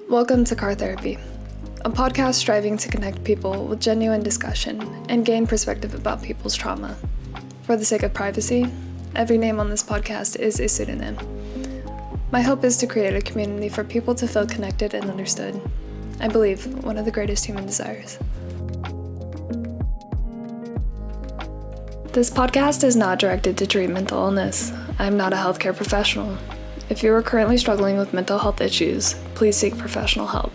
Welcome to Car Therapy, a podcast striving to connect people with genuine discussion and gain perspective about people's trauma. For the sake of privacy, every name on this podcast is a pseudonym. My hope is to create a community for people to feel connected and understood. I believe one of the greatest human desires. This podcast is not directed to treat mental illness. I am not a healthcare professional. If you are currently struggling with mental health issues, please seek professional help.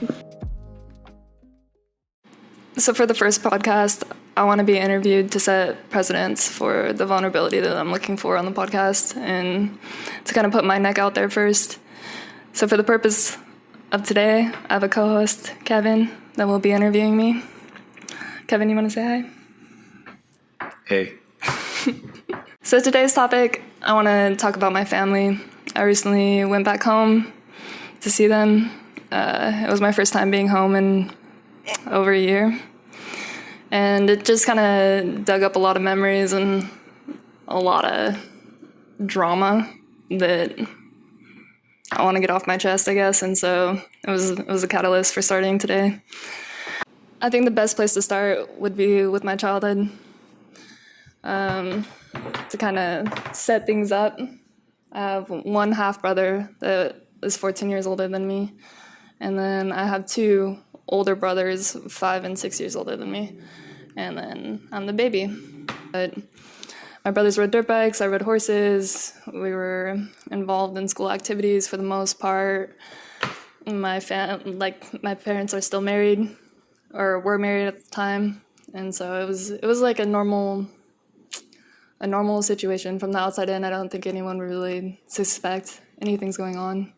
So for the first podcast, I want to be interviewed to set precedents for the vulnerability that I'm looking for on the podcast and to kind of put my neck out there first. So for the purpose of today, I have a co-host, Kevin, that will be interviewing me. Kevin, you want to say hi? Hey. So today's topic, I want to talk about my family. I recently went back home to see them. It was my first time being home in over a year. And it just kind of dug up a lot of memories and a lot of drama that I want to get off my chest, I guess. And so it was a catalyst for starting today. I think the best place to start would be with my childhood, to kind of set things up. I have one half brother that is 14 years older than me, and then I have two older brothers, 5 and 6 years older than me, and then I'm the baby. But my brothers rode dirt bikes, I rode horses, we were involved in school activities for the most part. My parents are still married, or were married at the time, and so it was like a normal situation from the outside in. I don't think anyone would really suspect anything's going on.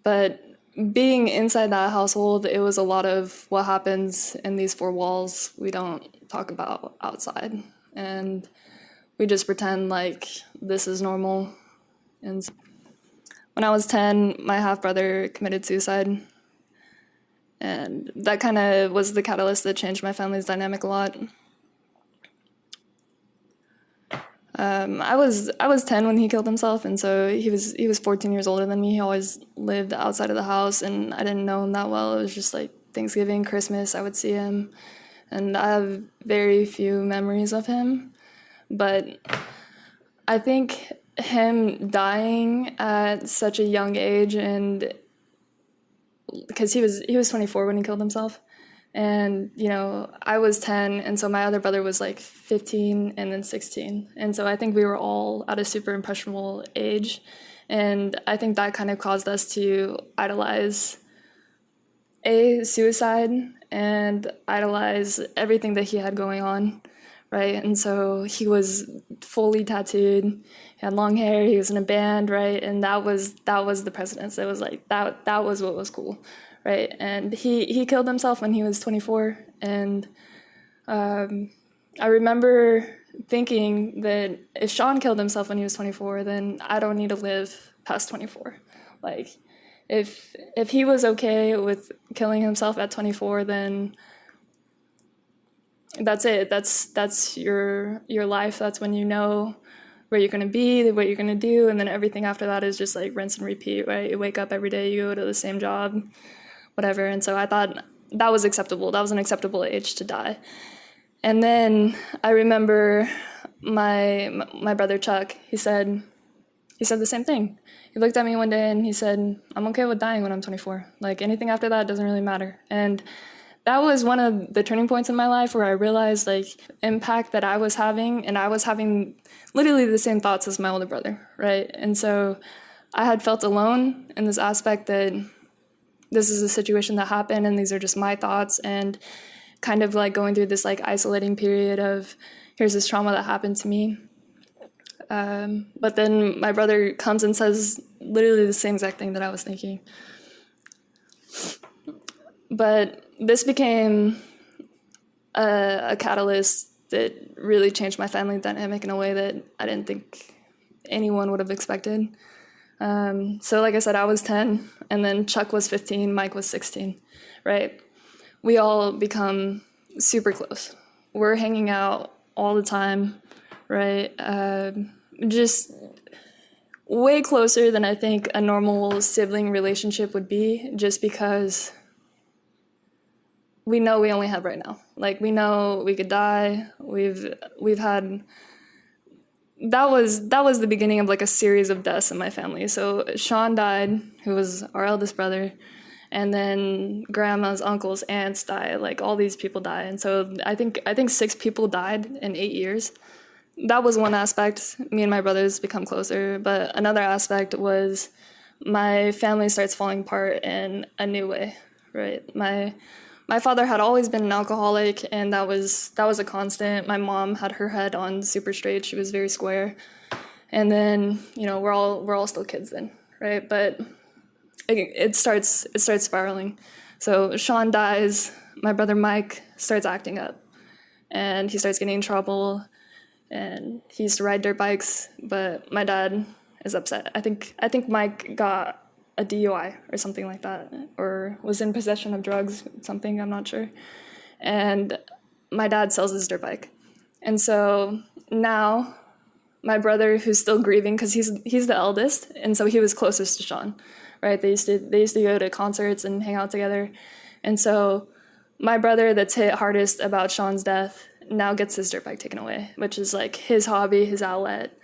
But being inside that household, it was a lot of what happens in these four walls we don't talk about outside. And we just pretend like this is normal. And when I was 10, my half-brother committed suicide. And that kind of was the catalyst that changed my family's dynamic a lot. I was 10 when he killed himself, and so he was 14 years older than me. He always lived outside of the house, and I didn't know him that well. It was just like Thanksgiving, Christmas, I would see him, and I have very few memories of him. But I think him dying at such a young age, and because he was 24 when he killed himself, and I was 10, and so my other brother was like 15 and then 16, and so I think we were all at a super impressionable age, and I think that kind of caused us to idolize suicide and idolize everything that he had going on, right? And so he was fully tattooed, he had long hair, he was in a band, right? And that was the precedence. It was like that was what was cool, right? And he killed himself when he was 24, and I remember thinking that if Sean killed himself when he was 24, then I don't need to live past 24. Like if he was okay with killing himself at 24, then that's it. That's your life. That's when you know where you're going to be, what you're going to do, and then everything after that is just like rinse and repeat, right? You wake up every day, you go to the same job, whatever. And so I thought that was acceptable. That was an acceptable age to die. And then I remember my brother Chuck, he said the same thing. He looked at me one day and he said, "I'm okay with dying when I'm 24. Like anything after that doesn't really matter." And that was one of the turning points in my life where I realized like impact that I was having, and I was having literally the same thoughts as my older brother, right? And so I had felt alone in this aspect that this is a situation that happened and these are just my thoughts, and kind of like going through this like isolating period of here's this trauma that happened to me. But then my brother comes and says literally the same exact thing that I was thinking. But this became a catalyst that really changed my family dynamic in a way that I didn't think anyone would have expected. So like I said, I was 10, and then Chuck was 15, Mike was 16, right? We all become super close. We're hanging out all the time, right? Just way closer than I think a normal sibling relationship would be, just because we know we only have right now. Like, we know we could die. We've had that was the beginning of like a series of deaths in my family. So Sean died, who was our eldest brother, and then grandmas, uncles, aunts died. Like, all these people died, and so I think 6 people died in 8 years. That was one aspect. Me and my brothers become closer, but another aspect was my family starts falling apart in a new way. Right, my father had always been an alcoholic, and that was a constant. My mom had her head on super straight. She was very square. And then, we're all still kids then, right? But it starts spiraling. So Sean dies, my brother Mike starts acting up, and he starts getting in trouble, and he used to ride dirt bikes, but my dad is upset. I think Mike got a DUI or something like that, or was in possession of drugs, something, I'm not sure. And my dad sells his dirt bike. And so now my brother, who's still grieving, because he's the eldest, and so he was closest to Sean, right? They used to go to concerts and hang out together. And so my brother, that's hit hardest about Sean's death, now gets his dirt bike taken away, which is like his hobby, his outlet,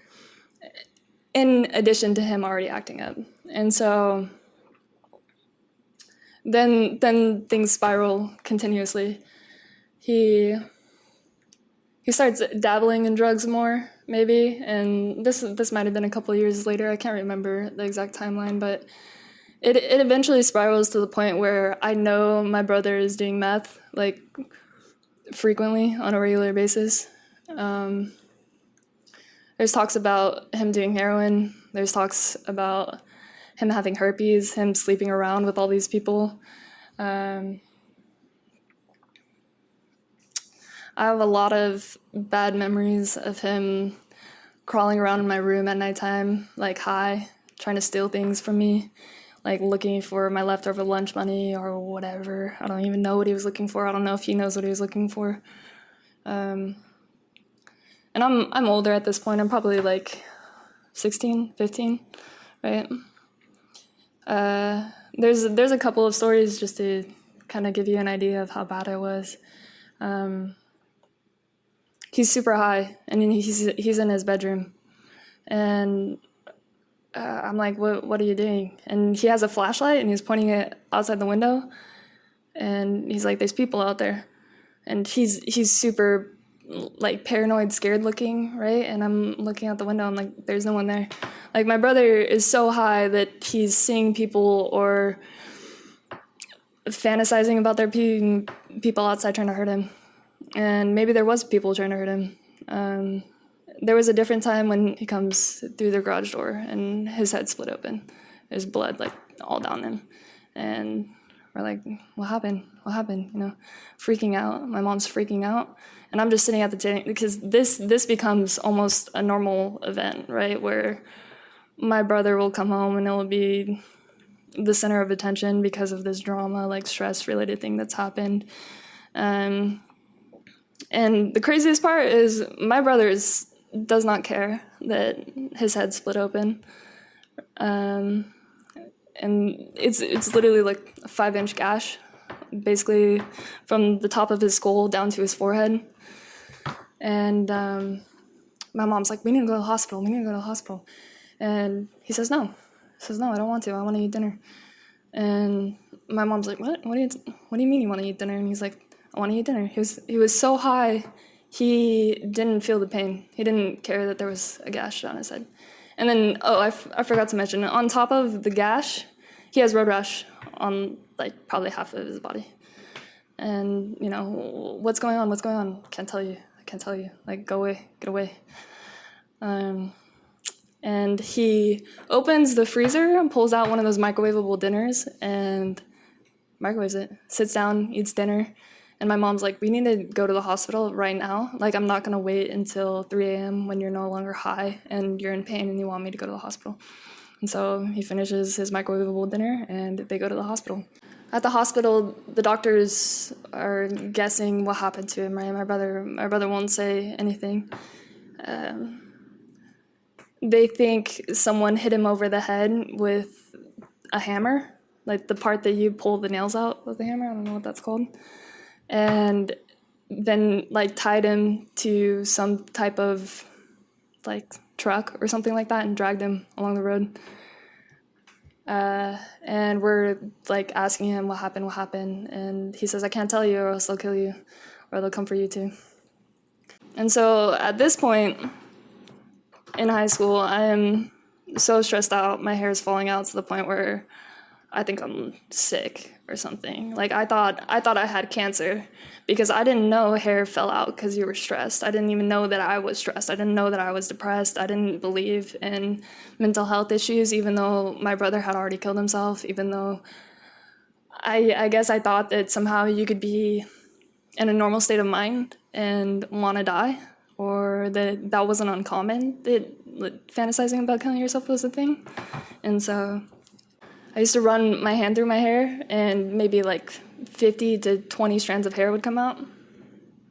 in addition to him already acting up. And so then things spiral continuously. He starts dabbling in drugs more, maybe, and this might have been a couple of years later. I can't remember the exact timeline, but it eventually spirals to the point where I know my brother is doing meth, like, frequently on a regular basis. There's talks about him doing heroin. There's talks about him having herpes, him sleeping around with all these people. I have a lot of bad memories of him crawling around in my room at nighttime, like high, trying to steal things from me, like looking for my leftover lunch money or whatever. I don't even know what he was looking for. I don't know if he knows what he was looking for. And I'm older at this point. I'm probably like 16, 15, right? There's a couple of stories just to kind of give you an idea of how bad I was. He's super high, and he's in his bedroom, and I'm like, what are you doing? And he has a flashlight, and he's pointing it outside the window, and he's like, there's people out there, and he's super like paranoid, scared looking, right? And I'm looking out the window, I'm like, there's no one there. Like, my brother is so high that he's seeing people or fantasizing about there being people outside trying to hurt him. And maybe there was people trying to hurt him. There was a different time when he comes through the garage door and his head split open. There's blood like all down him. And we're like, what happened? What happened? Freaking out. My mom's freaking out. And I'm just sitting at the table, because this becomes almost a normal event, right? Where my brother will come home and it'll be the center of attention because of this drama, like stress-related thing that's happened. And the craziest part is my brother does not care that his head split open. And it's literally like a 5-inch gash, basically from the top of his skull down to his forehead. And my mom's like, we need to go to the hospital. And he says, no. I don't want to. I want to eat dinner. And my mom's like, what? What do you mean you want to eat dinner? And he's like, I want to eat dinner. He was so high, he didn't feel the pain. He didn't care that there was a gash on his head. And then, I forgot to mention, on top of the gash, he has road rash on like probably half of his body. And, what's going on? Can't tell you. Like, go away, get away. And he opens the freezer and pulls out one of those microwavable dinners and microwaves it, sits down, eats dinner. And my mom's like, we need to go to the hospital right now. Like, I'm not going to wait until 3 a.m. when you're no longer high and you're in pain and you want me to go to the hospital. And so he finishes his microwavable dinner and they go to the hospital. At the hospital, the doctors are guessing what happened to him, right? My brother won't say anything. they think someone hit him over the head with a hammer, like the part that you pull the nails out with the hammer. I don't know what that's called. And then like tied him to some type of like truck or something like that and dragged him along the road. And we're like asking him what happened, and he says, I can't tell you or else they'll kill you, or they'll come for you too. And so at this point in high school, I am so stressed out. My hair is falling out to the point where I think I'm sick or something. Like I thought I had cancer because I didn't know hair fell out because you were stressed. I didn't even know that I was stressed. I didn't know that I was depressed. I didn't believe in mental health issues, even though my brother had already killed himself, even though I guess I thought that somehow you could be in a normal state of mind and want to die, or that wasn't uncommon, that fantasizing about killing yourself was a thing. And so I used to run my hand through my hair, and maybe like 50 to 20 strands of hair would come out.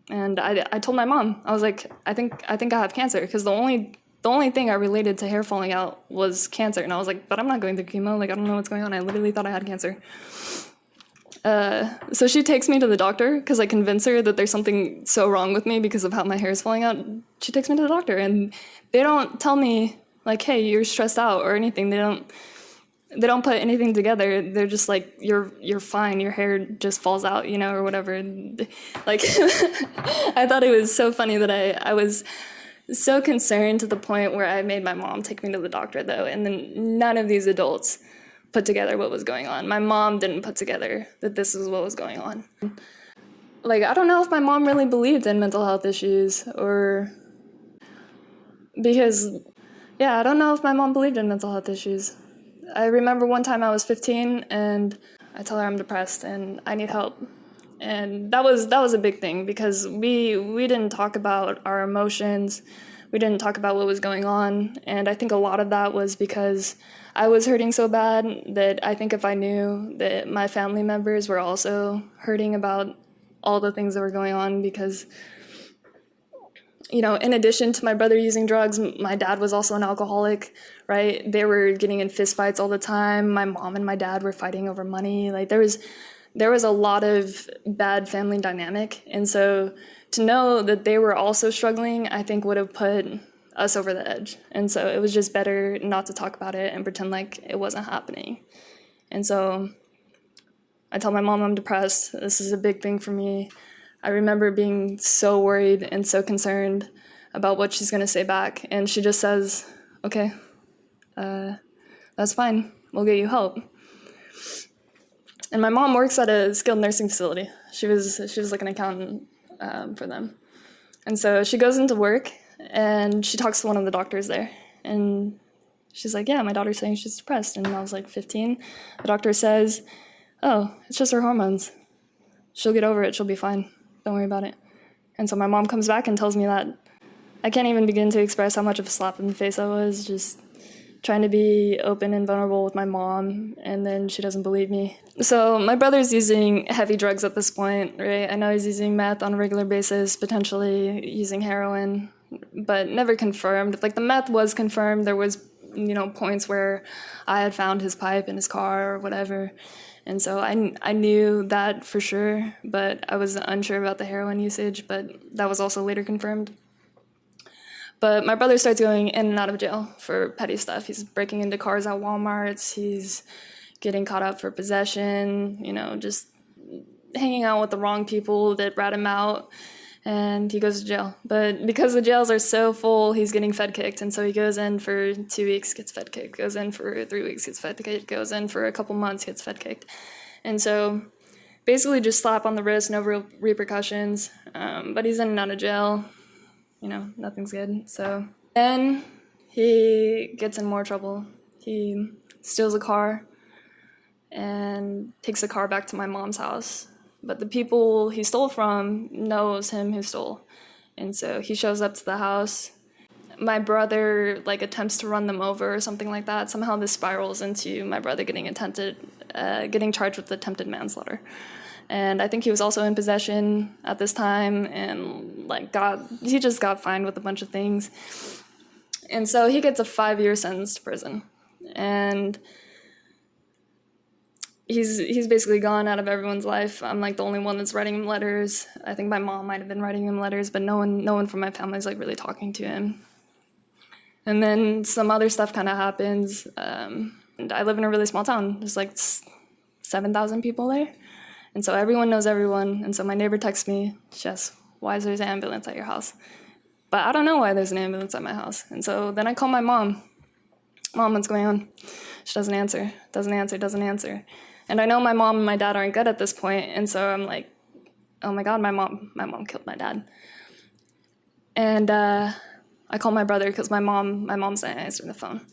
And I told my mom, I was like, I think I have cancer, because the only thing I related to hair falling out was cancer. And I was like, but I'm not going through chemo. Like, I don't know what's going on. I literally thought I had cancer. So she takes me to the doctor because I convince her that there's something so wrong with me because of how my hair is falling out. She takes me to the doctor, and they don't tell me like, hey, you're stressed out or anything. They don't put anything together. They're just like, you're fine. Your hair just falls out, or whatever. Like, I thought it was so funny that I was so concerned to the point where I made my mom take me to the doctor, though. And then none of these adults put together what was going on. My mom didn't put together that this is what was going on. Like, I don't know if my mom really believed in mental health issues, or because, yeah, I don't know if my mom believed in mental health issues. I remember one time I was 15 and I tell her I'm depressed and I need help. And that was a big thing because we didn't talk about our emotions. We didn't talk about what was going on. And I think a lot of that was because I was hurting so bad that I think if I knew that my family members were also hurting about all the things that were going on, because in addition to my brother using drugs, my dad was also an alcoholic, right? They were getting in fistfights all the time. My mom and my dad were fighting over money. Like, there was a lot of bad family dynamic. And so to know that they were also struggling, I think would have put us over the edge. And so it was just better not to talk about it and pretend like it wasn't happening. And so I tell my mom I'm depressed. This is a big thing for me. I remember being so worried and so concerned about what she's going to say back. And she just says, okay, that's fine. We'll get you help. And my mom works at a skilled nursing facility. She was like an accountant for them. And so she goes into work and she talks to one of the doctors there. And she's like, yeah, my daughter's saying she's depressed. And I was like 15. The doctor says, oh, it's just her hormones. She'll get over it. She'll be fine. Don't worry about it. And so my mom comes back and tells me that. I can't even begin to express how much of a slap in the face I was, just trying to be open and vulnerable with my mom, and then she doesn't believe me. So my brother's using heavy drugs at this point, right? I know he's using meth on a regular basis, potentially using heroin, but never confirmed. Like, the meth was confirmed. There was, points where I had found his pipe in his car or whatever. And so I knew that for sure, but I was unsure about the heroin usage, but that was also later confirmed. But my brother starts going in and out of jail for petty stuff. He's breaking into cars at Walmarts. He's getting caught up for possession, just hanging out with the wrong people that rat him out. And he goes to jail. But because the jails are so full, he's getting fed kicked. And so he goes in for 2 weeks, gets fed kicked. Goes in for 3 weeks, gets fed kicked. Goes in for a couple months, gets fed kicked. And so basically just slap on the wrist, no real repercussions. But he's in and out of jail. Nothing's good. So then he gets in more trouble. He steals a car and takes the car back to my mom's house. But the people he stole from knows him who stole. And so he shows up to the house. My brother attempts to run them over or something like that. Somehow this spirals into my brother getting charged with attempted manslaughter. And I think he was also in possession at this time, and he just got fined with a bunch of things. And so he gets a 5-year sentence to prison. And he's basically gone out of everyone's life. I'm like the only one that's writing him letters. I think my mom might have been writing him letters, but no one from my family is like really talking to him. And then some other stuff kind of happens. And I live in a really small town. There's like 7,000 people there. And so everyone knows everyone. And so my neighbor texts me, Jess, why is there an ambulance at your house? But I don't know why there's an ambulance at my house. And so then I call my mom. Mom, what's going on? She doesn't answer. And I know my mom and my dad aren't good at this point. And so I'm like, oh my God, my mom killed my dad. And I call my brother because my mom's not answering the phone.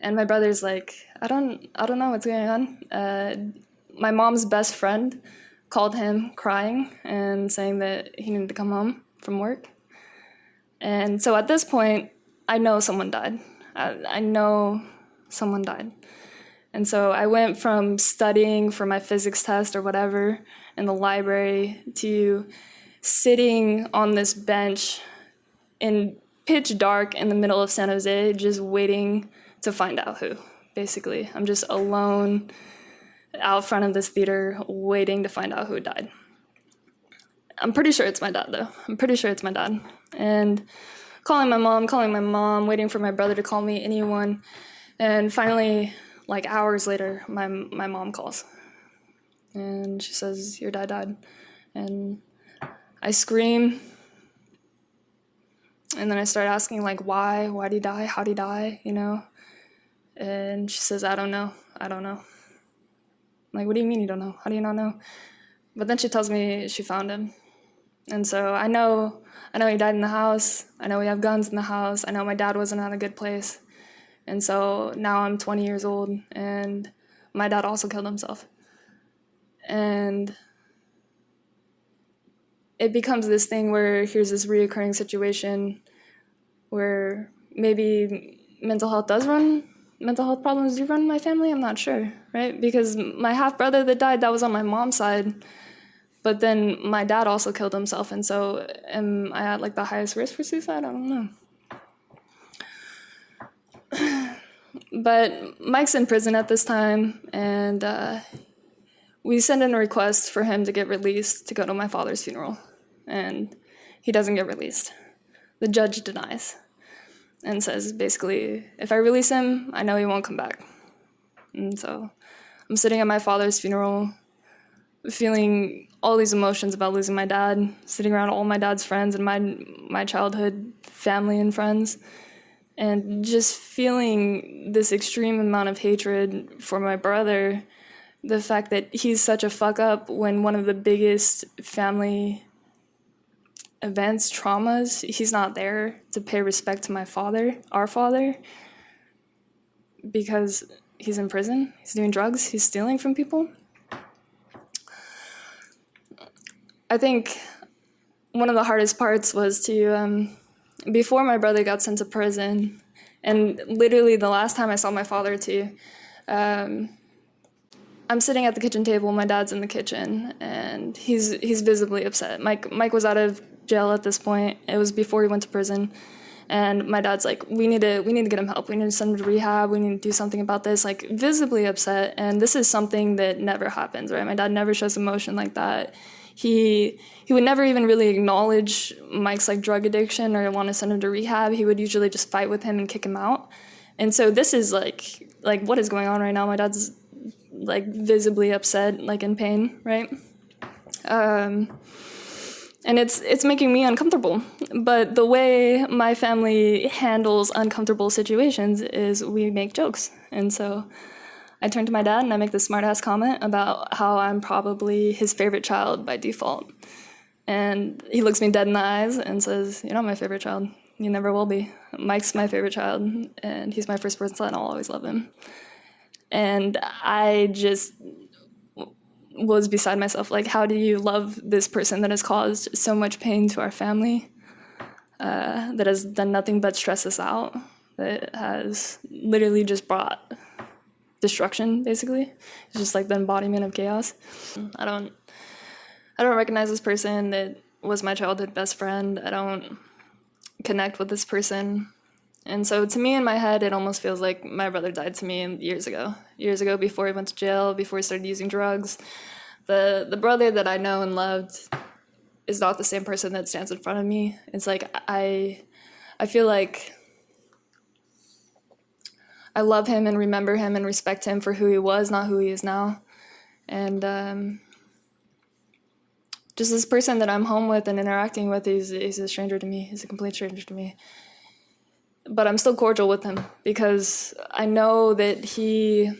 And my brother's like, I don't know what's going on. My mom's best friend called him crying and saying that he needed to come home from work. And so at this point, I know someone died. I know someone died. And so I went from studying for my physics test or whatever in the library to sitting on this bench in pitch dark in the middle of San Jose, just waiting to find out who, basically. I'm just alone out front of this theater waiting to find out who died. I'm pretty sure it's my dad, though. And calling my mom, waiting for my brother to call me, anyone. And finally, like hours later, my mom calls. And she says, your dad died. And I scream. And then I start asking, like, why? Why'd he die? How'd he die? You know? And she says, I don't know. I'm like, what do you mean you don't know? How do you not know? But then she tells me she found him. And so I know he died in the house. I know we have guns in the house. I know my dad wasn't at a good place. And so now I'm 20 years old, and my dad also killed himself. And it becomes this thing where here's this reoccurring situation where maybe mental health problems do run in my family. I'm not sure, right? Because my half-brother that died, that was on my mom's side. But then my dad also killed himself, and so am I at like the highest risk for suicide? I don't know. But Mike's in prison at this time, and we send in a request for him to get released to go to my father's funeral, and he doesn't get released. The judge denies and says, basically, if I release him, I know he won't come back. And so I'm sitting at my father's funeral, feeling all these emotions about losing my dad, sitting around all my dad's friends and my childhood family and friends, and just feeling this extreme amount of hatred for my brother, the fact that he's such a fuck up when one of the biggest family events, traumas, he's not there to pay respect to my father, our father, because he's in prison, he's doing drugs, he's stealing from people. I think one of the hardest parts was to, before my brother got sent to prison, and literally the last time I saw my father too, I'm sitting at the kitchen table, my dad's in the kitchen, and he's visibly upset. Mike was out of jail at this point. It was before he went to prison. And my dad's like, we need to get him help. We need to send him to rehab. We need to do something about this, like visibly upset. And this is something that never happens, right? My dad never shows emotion like that. He would never even really acknowledge Mike's like drug addiction or want to send him to rehab. He would usually just fight with him and kick him out. And so this is like what is going on right now? My dad's like visibly upset, like in pain, right? And it's making me uncomfortable. But the way my family handles uncomfortable situations is we make jokes. And so I turn to my dad and I make this smart-ass comment about how I'm probably his favorite child by default. And he looks me dead in the eyes and says, you're not my favorite child. You never will be. Mike's my favorite child, and he's my firstborn son. I'll always love him. And I just was beside myself. Like, how do you love this person that has caused so much pain to our family, that has done nothing but stress us out, that has literally just brought destruction, basically? It's just like the embodiment of chaos. I don't recognize this person that was my childhood best friend. I don't connect with this person. And so to me, in my head, it almost feels like my brother died to me years ago before he went to jail, before he started using drugs. The brother that I know and loved is not the same person that stands in front of me. It's like I feel like I love him and remember him and respect him for who he was, not who he is now. And just this person that I'm home with and interacting with, he's a stranger to me. He's a complete stranger to me. But I'm still cordial with him because I know that he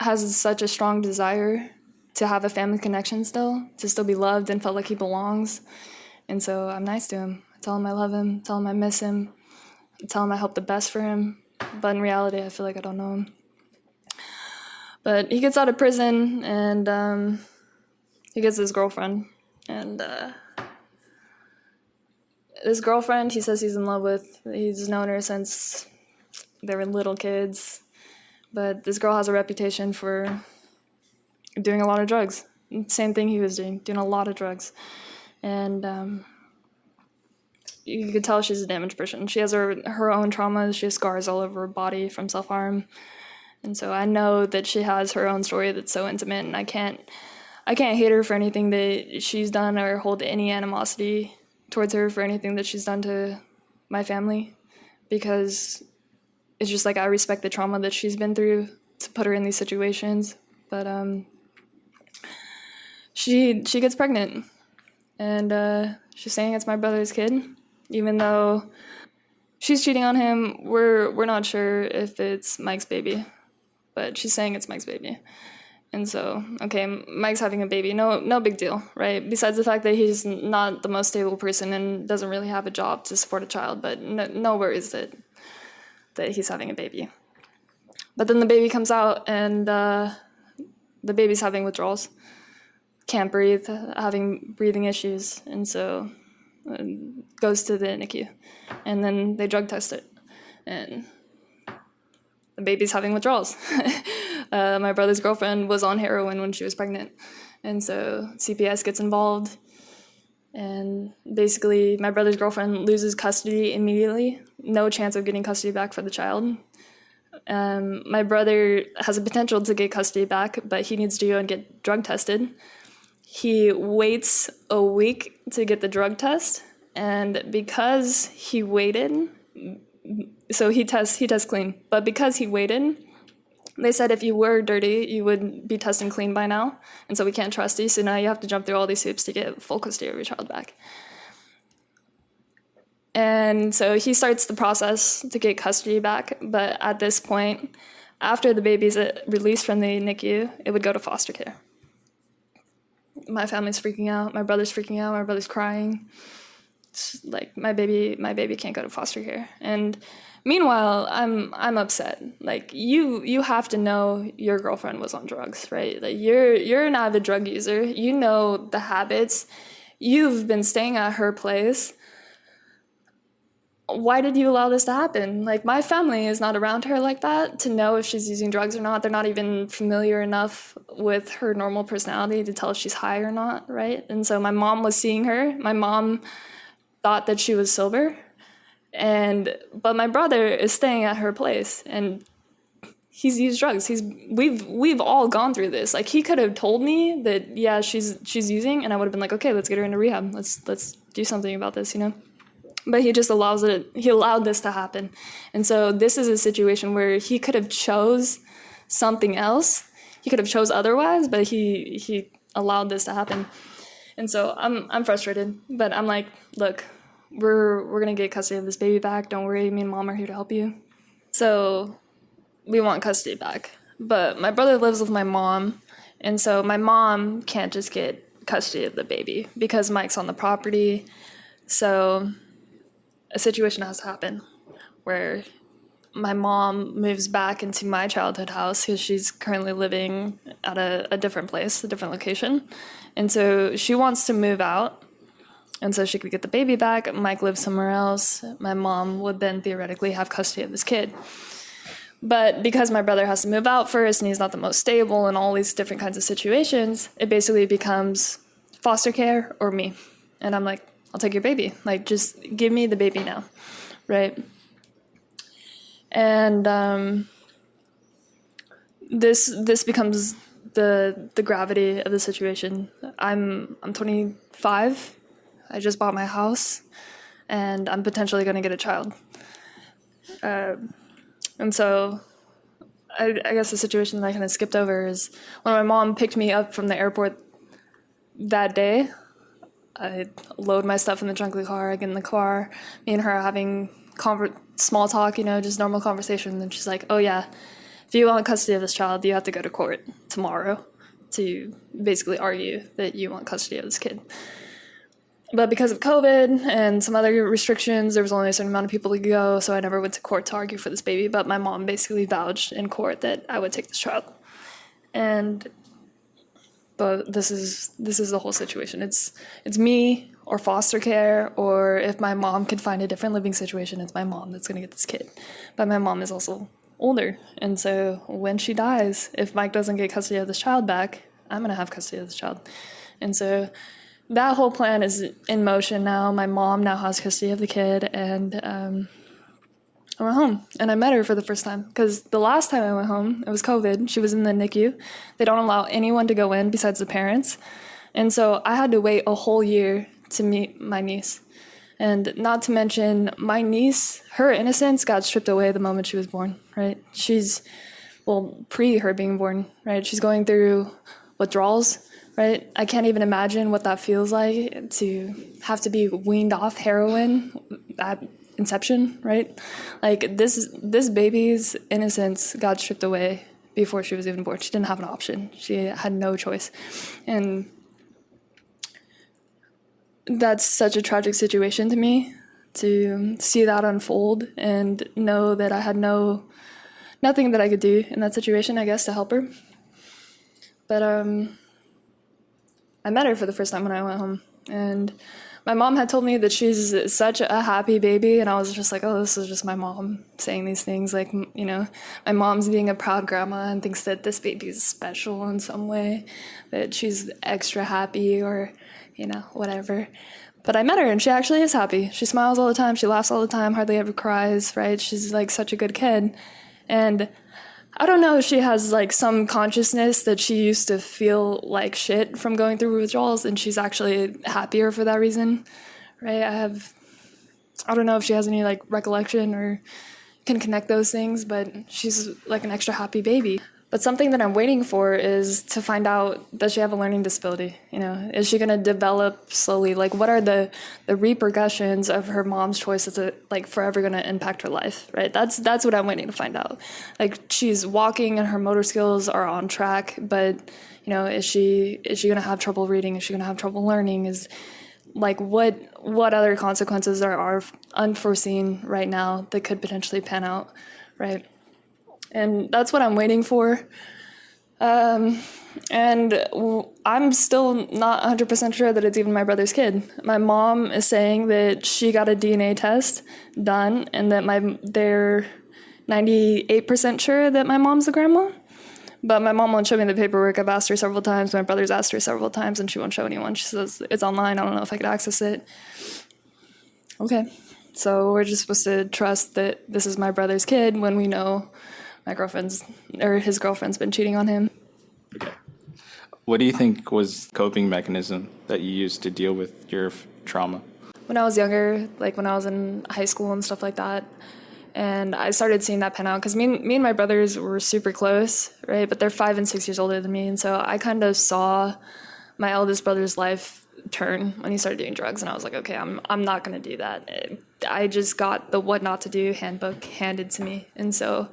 has such a strong desire to have a family connection still, to still be loved and felt like he belongs. And so I'm nice to him. I tell him I love him, tell him I miss him, tell him I hope the best for him. But in reality, I feel like I don't know him. But he gets out of prison and he gets his girlfriend. And this girlfriend he says he's in love with, he's known her since they were little kids. But this girl has a reputation for doing a lot of drugs. Same thing he was doing a lot of drugs. And you could tell she's a damaged person. She has her own traumas. She has scars all over her body from self-harm. And so I know that she has her own story that's so intimate, and I can't hate her for anything that she's done or hold any animosity towards her for anything that she's done to my family, because it's just like I respect the trauma that she's been through to put her in these situations. But she gets pregnant, and she's saying it's my brother's kid, even though she's cheating on him. We're not sure if it's Mike's baby, but she's saying it's Mike's baby. And so, okay, Mike's having a baby, no big deal, right? Besides the fact that he's not the most stable person and doesn't really have a job to support a child, but no worries that he's having a baby. But then the baby comes out, and the baby's having withdrawals, can't breathe, having breathing issues, and so goes to the NICU. And then they drug test it, and the baby's having withdrawals. My brother's girlfriend was on heroin when she was pregnant, and so CPS gets involved, and basically my brother's girlfriend loses custody immediately, no chance of getting custody back for the child. My brother has a potential to get custody back, but he needs to go and get drug tested. He waits a week to get the drug test, and because he waited, so he tests clean, but because he waited, they said if you were dirty, you would be testing clean by now, and so we can't trust you, so now you have to jump through all these hoops to get full custody of your child back. And so he starts the process to get custody back, but at this point, after the baby's released from the NICU, it would go to foster care. My family's freaking out, my brother's freaking out, my brother's crying. It's like my baby can't go to foster care. And meanwhile, I'm upset. Like you have to know your girlfriend was on drugs, right? Like you're an avid drug user. You know the habits. You've been staying at her place. Why did you allow this to happen? Like, my family is not around her like that to know if she's using drugs or not. They're not even familiar enough with her normal personality to tell if she's high or not, right? And so my mom was seeing her. My mom thought that she was sober, but my brother is staying at her place, and he's used drugs. We've all gone through this. Like, he could have told me that, yeah, she's using, and I would have been like, okay, let's get her into rehab. Let's do something about this, you know? But he just he allowed this to happen. And so this is a situation where he could have chose something else. He could have chose otherwise, but he allowed this to happen. And so I'm frustrated, but I'm like, look, we're going to get custody of this baby back. Don't worry, me and mom are here to help you. So we want custody back. But my brother lives with my mom, and so my mom can't just get custody of the baby because Mike's on the property. So a situation has to happen where my mom moves back into my childhood house because she's currently living at a different place, a different location. And so she wants to move out, and so she could get the baby back. Mike lives somewhere else. My mom would then theoretically have custody of this kid. But because my brother has to move out first and he's not the most stable in all these different kinds of situations, it basically becomes foster care or me. And I'm like, I'll take your baby. Like, just give me the baby now, right? And this becomes the gravity of the situation. I'm 25. I just bought my house, and I'm potentially going to get a child. And so I guess the situation that I kind of skipped over is when my mom picked me up from the airport that day. I load my stuff in the trunk of the car. I get in the car. Me and her are having small talk, just normal conversation. And she's like, "Oh yeah, if you want custody of this child, you have to go to court tomorrow to basically argue that you want custody of this kid." But because of COVID and some other restrictions, there was only a certain amount of people to go, so I never went to court to argue for this baby. But my mom basically vouched in court that I would take this child. But this is the whole situation. It's me or foster care, or if my mom could find a different living situation, it's my mom that's going to get this kid. But my mom is also older, and so when she dies, if Mike doesn't get custody of this child back, I'm going to have custody of this child. And so that whole plan is in motion now. My mom now has custody of the kid, and I went home, and I met her for the first time, because the last time I went home, it was COVID. She was in the NICU. They don't allow anyone to go in besides the parents. And so I had to wait a whole year to meet my niece. And not to mention, my niece, her innocence got stripped away the moment she was born, right? Pre her being born, right? She's going through withdrawals, right? I can't even imagine what that feels like to have to be weaned off heroin at inception, right? Like, this baby's innocence got stripped away before she was even born. She didn't have an option. She had no choice. And that's such a tragic situation to me, to see that unfold and know that I had nothing that I could do in that situation, I guess, to help her. But I met her for the first time when I went home, and my mom had told me that she's such a happy baby, and I was just like, oh, this is just my mom saying these things. Like, my mom's being a proud grandma and thinks that this baby is special in some way, that she's extra happy or, whatever. But I met her, and she actually is happy. She smiles all the time. She laughs all the time, hardly ever cries, right? She's, like, such a good kid. And I don't know if she has, like, some consciousness that she used to feel like shit from going through withdrawals, and she's actually happier for that reason, right? I don't know if she has any, like, recollection or can connect those things, but she's, like, an extra happy baby. But something that I'm waiting for is to find out, does she have a learning disability? Is she going to develop slowly? Like, what are the repercussions of her mom's choice that's like forever going to impact her life, right? That's what I'm waiting to find out. Like, she's walking and her motor skills are on track, but is she going to have trouble reading? Is she going to have trouble learning? Is like what other consequences are unforeseen right now that could potentially pan out, right? And that's what I'm waiting for. And I'm still not 100% sure that it's even my brother's kid. My mom is saying that she got a DNA test done and that they're 98% sure that my mom's the grandma. But my mom won't show me the paperwork. I've asked her several times. My brother's asked her several times, and she won't show anyone. She says, it's online. I don't know if I could access it. Okay. So we're just supposed to trust that this is my brother's kid when we know his girlfriend's been cheating on him. Okay. What do you think was the coping mechanism that you used to deal with your trauma? When I was younger, like when I was in high school and stuff like that, and I started seeing that pan out, because me and my brothers were super close, right? But they're 5 and 6 years older than me, and so I kind of saw my eldest brother's life turn when he started doing drugs, and I was like, okay, I'm not going to do that. I just got the what not to do handbook handed to me, and so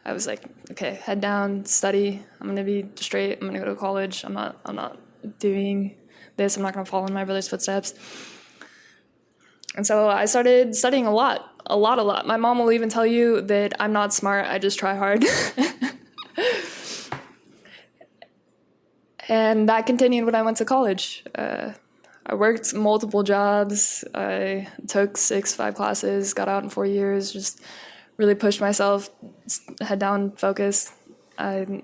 I was like, okay, head down, study. I'm going to be straight. I'm going to go to college. I'm not doing this. I'm not going to follow in my brother's footsteps. And so I started studying a lot. My mom will even tell you that I'm not smart. I just try hard. And that continued when I went to college. I worked multiple jobs. I took 5 classes, got out in 4 years, just really pushed myself, head down, focus. I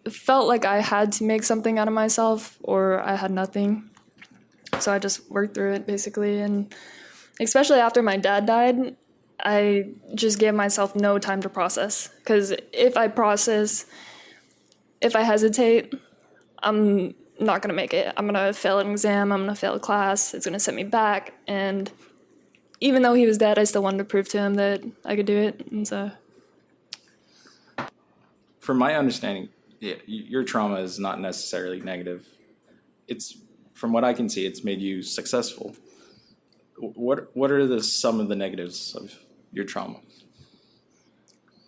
felt like I had to make something out of myself or I had nothing. So I just worked through it basically. And especially after my dad died, I just gave myself no time to process. Because if I hesitate, I'm not going to make it. I'm going to fail an exam. I'm going to fail a class. It's going to set me back. And even though he was dead, I still wanted to prove to him that I could do it. And so, From my understanding, your trauma is not necessarily negative. It's, from what I can see, it's made you successful. What are some of the negatives of your trauma?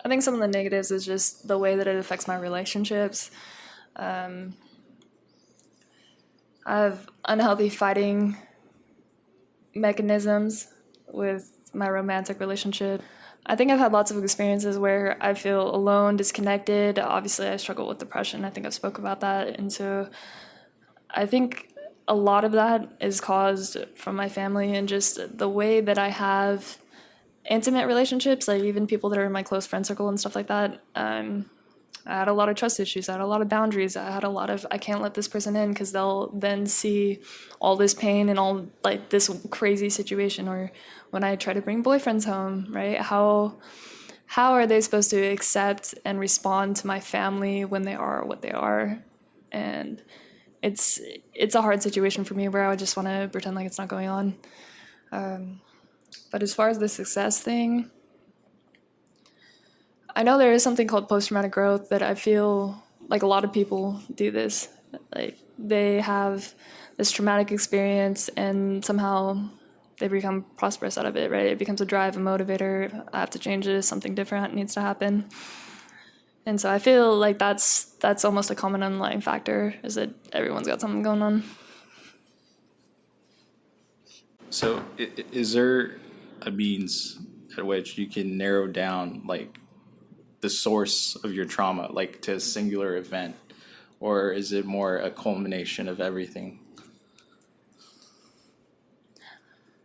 I think some of the negatives is just the way that it affects my relationships. I have unhealthy fighting mechanisms with my romantic relationship. I think I've had lots of experiences where I feel alone, disconnected. Obviously, I struggle with depression. I think I've spoke about that. And so I think a lot of that is caused from my family and just the way that I have intimate relationships, like even people that are in my close friend circle and stuff like that. I had a lot of trust issues. I had a lot of boundaries. I had a lot of, I can't let this person in because they'll then see all this pain and all like this crazy situation. Or when I try to bring boyfriends home, right? How are they supposed to accept and respond to my family when they are what they are? And it's a hard situation for me where I would just want to pretend like it's not going on. But as far as the success thing, I know there is something called post-traumatic growth that I feel like a lot of people do this. Like they have this traumatic experience and somehow they become prosperous out of it, right? It becomes a drive, a motivator. I have to change this, something different needs to happen. And so I feel like that's almost a common underlying factor, is that everyone's got something going on. So is there a means at which you can narrow down like the source of your trauma, like to a singular event, or is it more a culmination of everything?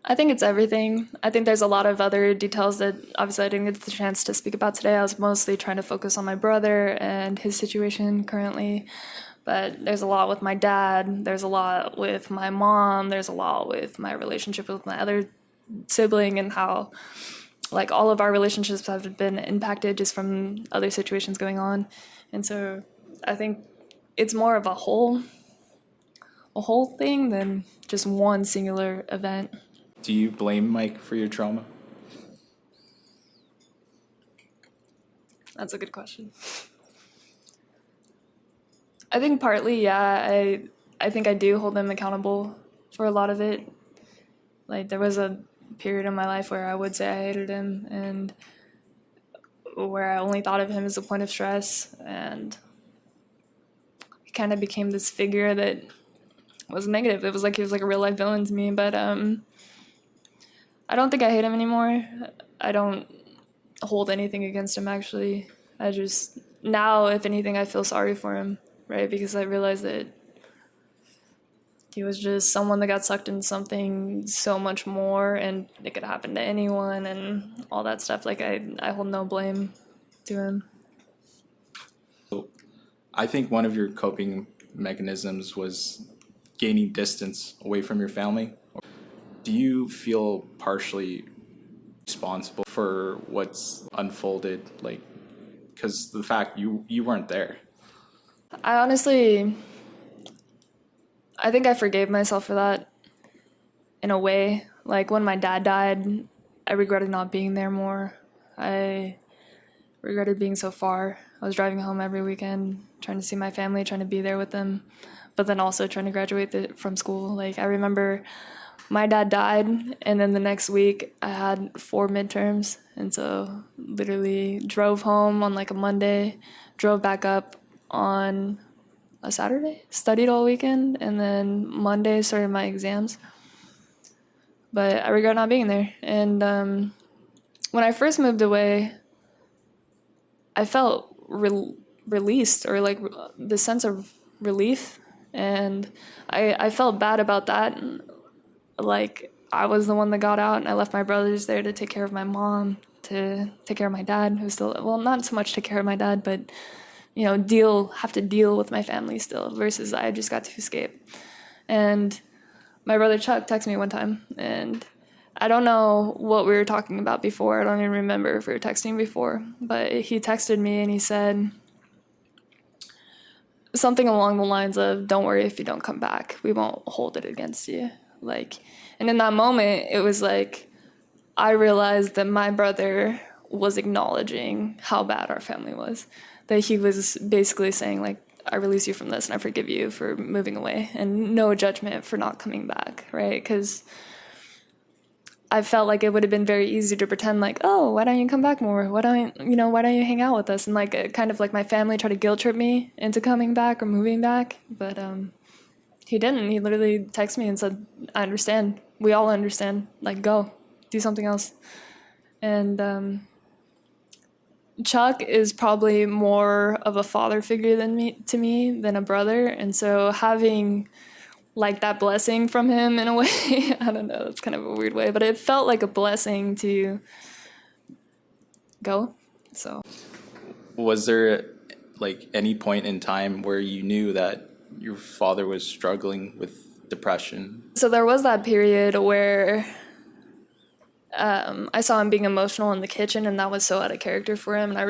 I think it's everything. I think there's a lot of other details that obviously I didn't get the chance to speak about today. I was mostly trying to focus on my brother and his situation currently. But there's a lot with my dad. There's a lot with my mom. There's a lot with my relationship with my other sibling and how like all of our relationships have been impacted just from other situations going on. And so I think it's more of a whole thing than just one singular event. Do you blame Mike for your trauma? That's a good question. I think partly, yeah. I think I do hold him accountable for a lot of it. Like there was a period in my life where I would say I hated him and where I only thought of him as a point of stress, and he kind of became this figure that was negative. It was like he was like a real life villain to me, but I don't think I hate him anymore. I don't hold anything against him, actually. I just, now, if anything, I feel sorry for him, right? Because I realized that he was just someone that got sucked into something so much more, and it could happen to anyone and all that stuff. Like, I hold no blame to him. I think one of your coping mechanisms was gaining distance away from your family. Do you feel partially responsible for what's unfolded? Like, because the fact you weren't there. I think I forgave myself for that in a way. Like when my dad died, I regretted not being there more. I regretted being so far. I was driving home every weekend, trying to see my family, trying to be there with them, but then also trying to graduate from school. Like I remember my dad died, and then the next week I had 4 midterms, and so literally drove home on like a Monday, drove back up on a Saturday, studied all weekend, and then Monday started my exams. But I regret not being there. And when I first moved away, I felt released, or like the sense of relief, and I felt bad about that. Like I was the one that got out, and I left my brothers there to take care of my mom, to take care of my dad, who's still, well, not so much take care of my dad, but have to deal with my family still, versus I just got to escape. And my brother Chuck texted me one time, and I don't know what we were talking about before. I don't even remember if we were texting before, but he texted me and he said something along the lines of, "Don't worry if you don't come back. We won't hold it against you." Like, and in that moment, it was like I realized that my brother was acknowledging how bad our family was. That he was basically saying, like, I release you from this and I forgive you for moving away, and no judgment for not coming back, right? Because I felt like it would have been very easy to pretend like, oh, why don't you come back more? Why don't you hang out with us? And like, kind of like my family tried to guilt trip me into coming back or moving back. But he didn't. He literally texted me and said, I understand. We all understand. Like, go, do something else. And Chuck is probably more of a father figure to me than a brother. And so having like that blessing from him in a way, I don't know, it's kind of a weird way, but it felt like a blessing to go. So Was there like any point in time where you knew that your father was struggling with depression? So there was that period where I saw him being emotional in the kitchen, and that was so out of character for him. And I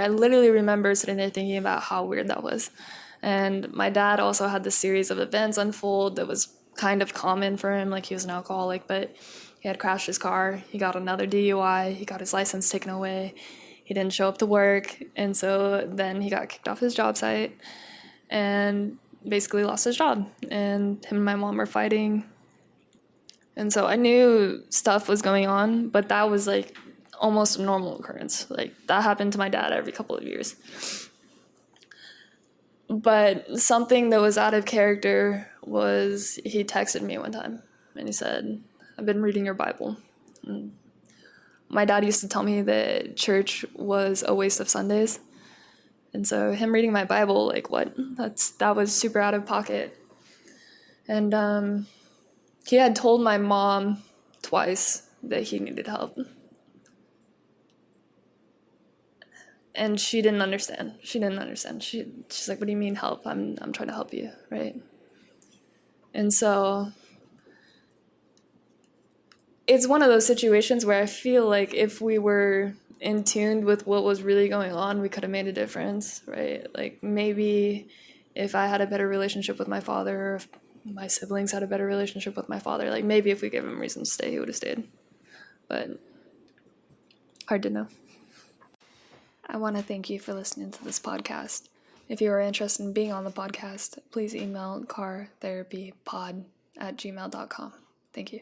literally remember sitting there thinking about how weird that was. And my dad also had this series of events unfold that was kind of common for him. Like, he was an alcoholic, but he had crashed his car. He got another DUI. He got his license taken away. He didn't show up to work. And so then he got kicked off his job site and basically lost his job. And him and my mom were fighting. And so I knew stuff was going on, but that was like almost a normal occurrence. Like, that happened to my dad every couple of years. But something that was out of character was he texted me one time and he said, I've been reading your Bible. And my dad used to tell me that church was a waste of Sundays. And so him reading my Bible, like, what? That was super out of pocket. And he had told my mom twice that he needed help. And she didn't understand. She's like, what do you mean help? I'm trying to help you, right? And so it's one of those situations where I feel like if we were in tune with what was really going on, we could have made a difference, right? Like, maybe if I had a better relationship with my father, or if my siblings had a better relationship with my father, like, maybe if we gave him reason to stay, he would have stayed. But hard to know. I want to thank you for listening to this podcast. If you are interested in being on the podcast, please email cartherapypod@gmail.com. Thank you.